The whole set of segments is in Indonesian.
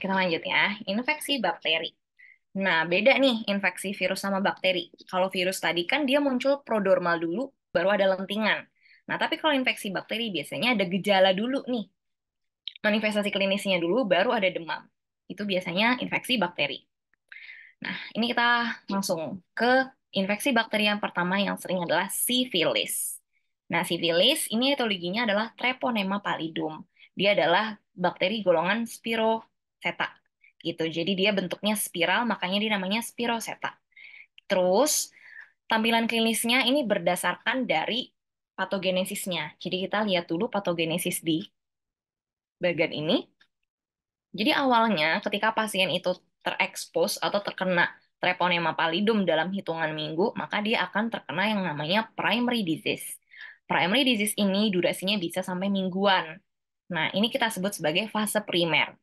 kita lanjut ya. Infeksi bakteri. Nah, beda nih infeksi virus sama bakteri. Kalau virus tadi kan dia muncul prodromal dulu, baru ada lentingan. Nah, tapi kalau infeksi bakteri biasanya ada gejala dulu nih. Manifestasi klinisnya dulu, baru ada demam. Itu biasanya infeksi bakteri. Nah, ini kita langsung ke infeksi bakteri yang pertama yang sering adalah sifilis. Nah, sifilis ini etiologinya adalah Treponema pallidum. Dia adalah bakteri golongan Spiroseta. Gitu. Jadi dia bentuknya spiral, makanya dia namanya Spiroseta. Terus, tampilan klinisnya ini berdasarkan dari patogenesisnya. Jadi kita lihat dulu patogenesis di bagian ini. Jadi awalnya ketika pasien itu terekspos atau terkena Treponema pallidum dalam hitungan minggu, maka dia akan terkena yang namanya primary disease. Primary disease ini durasinya bisa sampai mingguan. Nah, ini kita sebut sebagai fase primer.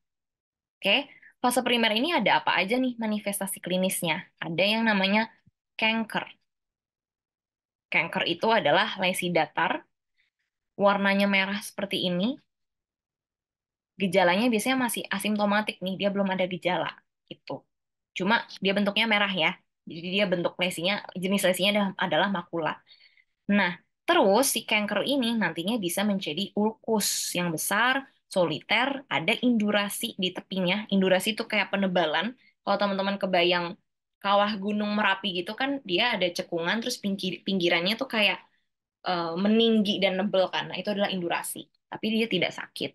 Oke, fase primer ini ada apa aja nih manifestasi klinisnya? Ada yang namanya kanker. Kanker itu adalah lesi datar, warnanya merah seperti ini. Gejalanya biasanya masih asimptomatik nih, dia belum ada gejala gitu. Cuma dia bentuknya merah ya. Jadi dia bentuk lesinya, jenis lesinya adalah makula. Nah, terus si kanker ini nantinya bisa menjadi ulkus yang besar, soliter, ada indurasi di tepinya. Indurasi itu kayak penebalan. Kalau teman-teman kebayang kawah Gunung Merapi gitu kan, dia ada cekungan, terus pinggirannya tuh kayak meninggi dan nebel kan. Nah, itu adalah indurasi. Tapi dia tidak sakit.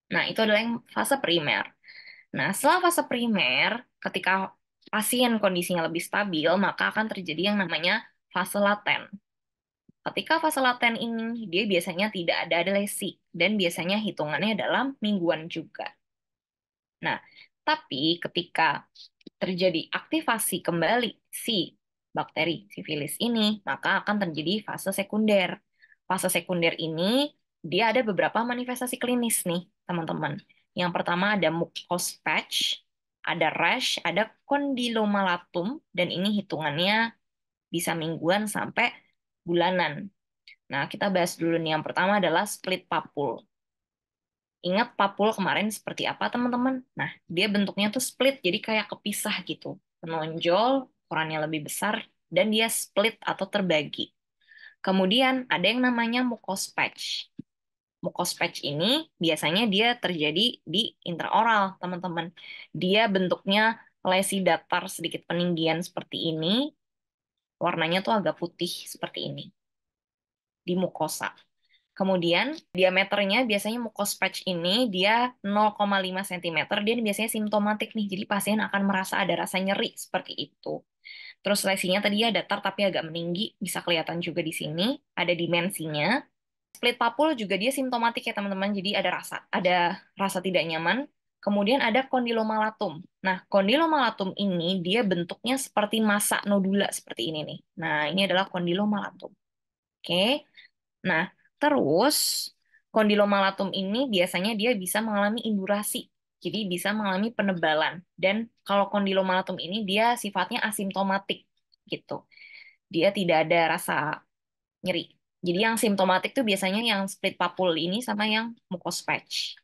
Nah, itu adalah yang fase primer. Nah, setelah fase primer, ketika pasien kondisinya lebih stabil, maka akan terjadi yang namanya fase laten. Ketika fase laten ini, dia biasanya tidak ada lesi, dan biasanya hitungannya dalam mingguan juga. Nah, tapi ketika terjadi aktivasi kembali si bakteri sifilis ini, maka akan terjadi fase sekunder. Fase sekunder ini, dia ada beberapa manifestasi klinis nih, teman-teman. Yang pertama ada mucus patch, ada rash, ada kondilomalatum, dan ini hitungannya bisa mingguan sampai bulanan. Nah, kita bahas dulu nih. Yang pertama adalah split papul. Ingat papul kemarin seperti apa, teman-teman? Nah, dia bentuknya tuh split, jadi kayak kepisah gitu. Menonjol, ukurannya lebih besar, dan dia split atau terbagi. Kemudian ada yang namanya mucus patch. Mucus patch ini biasanya dia terjadi di intraoral, teman-teman. Dia bentuknya lesi datar sedikit peninggian seperti ini, warnanya tuh agak putih seperti ini di mukosa. Kemudian diameternya biasanya mucus patch ini dia 0,5 cm. Dia biasanya simptomatik nih. Jadi pasien akan merasa ada rasa nyeri seperti itu. Terus lesinya tadi ya datar tapi agak meninggi, bisa kelihatan juga di sini, ada dimensinya. Split papul juga dia simptomatik ya teman-teman. Jadi ada rasa tidak nyaman. Kemudian ada kondilomalatum. Nah, kondilomalatum ini dia bentuknya seperti massa nodula seperti ini nih. Nah, ini adalah kondilomalatum. Oke. Nah, terus kondilomalatum ini biasanya dia bisa mengalami indurasi. Jadi bisa mengalami penebalan. Dan kalau kondilomalatum ini dia sifatnya asimptomatik gitu. Dia tidak ada rasa nyeri. Jadi yang simptomatik tuh biasanya yang split papul ini sama yang mucus patch.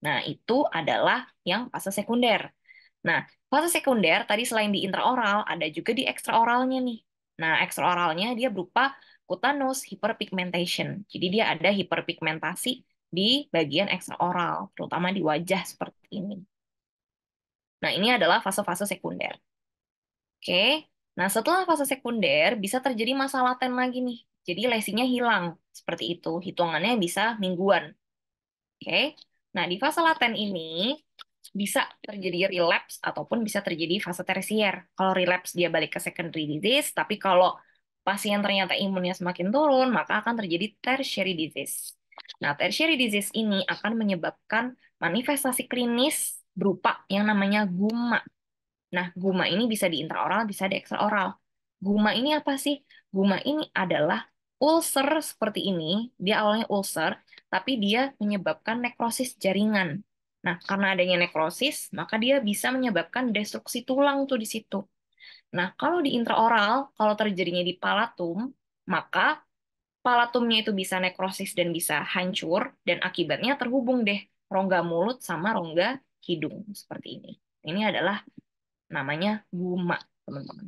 Nah, itu adalah yang fase sekunder. Nah, fase sekunder tadi selain di intraoral, ada juga di ekstraoralnya nih. Nah, ekstraoralnya dia berupa cutaneous hyperpigmentation. Jadi dia ada hiperpigmentasi di bagian ekstraoral, terutama di wajah seperti ini. Nah, ini adalah fase-fase sekunder. Oke. Nah, setelah fase sekunder bisa terjadi masa laten lagi nih. Jadi lesinya hilang seperti itu. Hitungannya bisa mingguan. Oke. Nah, di fase laten ini bisa terjadi relapse ataupun bisa terjadi fase tersier. Kalau relapse dia balik ke secondary disease, tapi kalau pasien ternyata imunnya semakin turun, maka akan terjadi tertiary disease. Nah, tertiary disease ini akan menyebabkan manifestasi klinis berupa yang namanya guma. Nah, guma ini bisa di intraoral, bisa di ekstraoral. Guma ini apa sih? Guma ini adalah ulcer seperti ini. Dia awalnya ulcer, tapi dia menyebabkan nekrosis jaringan. Nah, karena adanya nekrosis, maka dia bisa menyebabkan destruksi tulang tuh di situ. Nah, kalau di intraoral, kalau terjadinya di palatum, maka palatumnya itu bisa nekrosis dan bisa hancur, dan akibatnya terhubung deh rongga mulut sama rongga hidung seperti ini. Ini adalah namanya guma, teman-teman.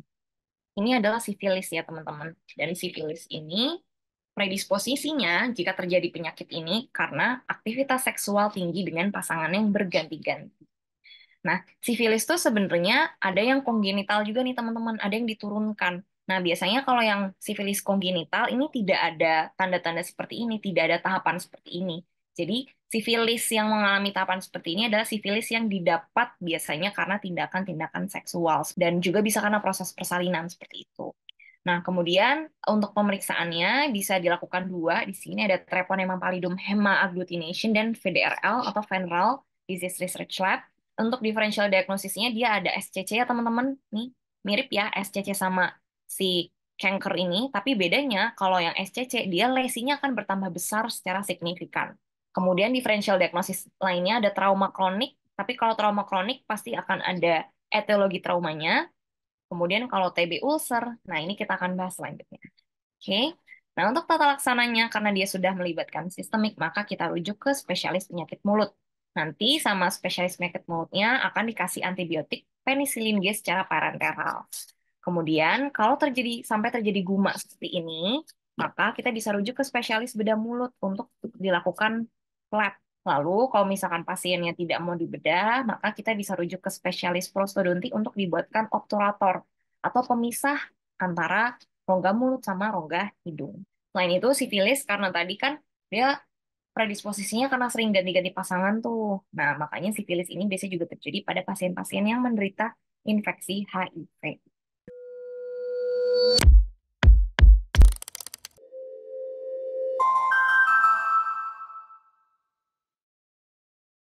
Ini adalah sifilis ya, teman-teman. Dan sifilis ini predisposisinya jika terjadi penyakit ini karena aktivitas seksual tinggi dengan pasangan yang berganti-ganti. Nah, sifilis tuh sebenarnya ada yang kongenital juga nih teman-teman, ada yang diturunkan. Nah, biasanya kalau yang sifilis kongenital ini tidak ada tanda-tanda seperti ini, tidak ada tahapan seperti ini. Jadi, sifilis yang mengalami tahapan seperti ini adalah sifilis yang didapat biasanya karena tindakan-tindakan seksual dan juga bisa karena proses persalinan seperti itu. Nah, kemudian untuk pemeriksaannya bisa dilakukan dua. Di sini ada Treponema pallidum hemagglutination dan VDRL atau Venereal Disease Research Lab. Untuk differential diagnosisnya dia ada SCC ya teman-teman. Nih, mirip ya SCC sama si cancer ini, tapi bedanya kalau yang SCC dia lesinya akan bertambah besar secara signifikan. Kemudian differential diagnosis lainnya ada trauma kronik, tapi kalau trauma kronik pasti akan ada etiologi traumanya. Kemudian kalau TB ulcer, nah ini kita akan bahas selanjutnya. Oke. Nah, untuk tata laksananya, karena dia sudah melibatkan sistemik, maka kita rujuk ke spesialis penyakit mulut. Nanti sama spesialis penyakit mulutnya akan dikasih antibiotik penicillin G secara parenteral. Kemudian, kalau sampai terjadi guma seperti ini, maka kita bisa rujuk ke spesialis bedah mulut untuk dilakukan lab. Lalu, kalau misalkan pasiennya tidak mau dibedah, maka kita bisa rujuk ke spesialis prostodonti untuk dibuatkan obturator atau pemisah antara rongga mulut sama rongga hidung. Selain itu, sifilis karena tadi kan dia predisposisinya karena sering ganti-ganti pasangan tuh. Nah, makanya sifilis ini biasanya juga terjadi pada pasien-pasien yang menderita infeksi HIV.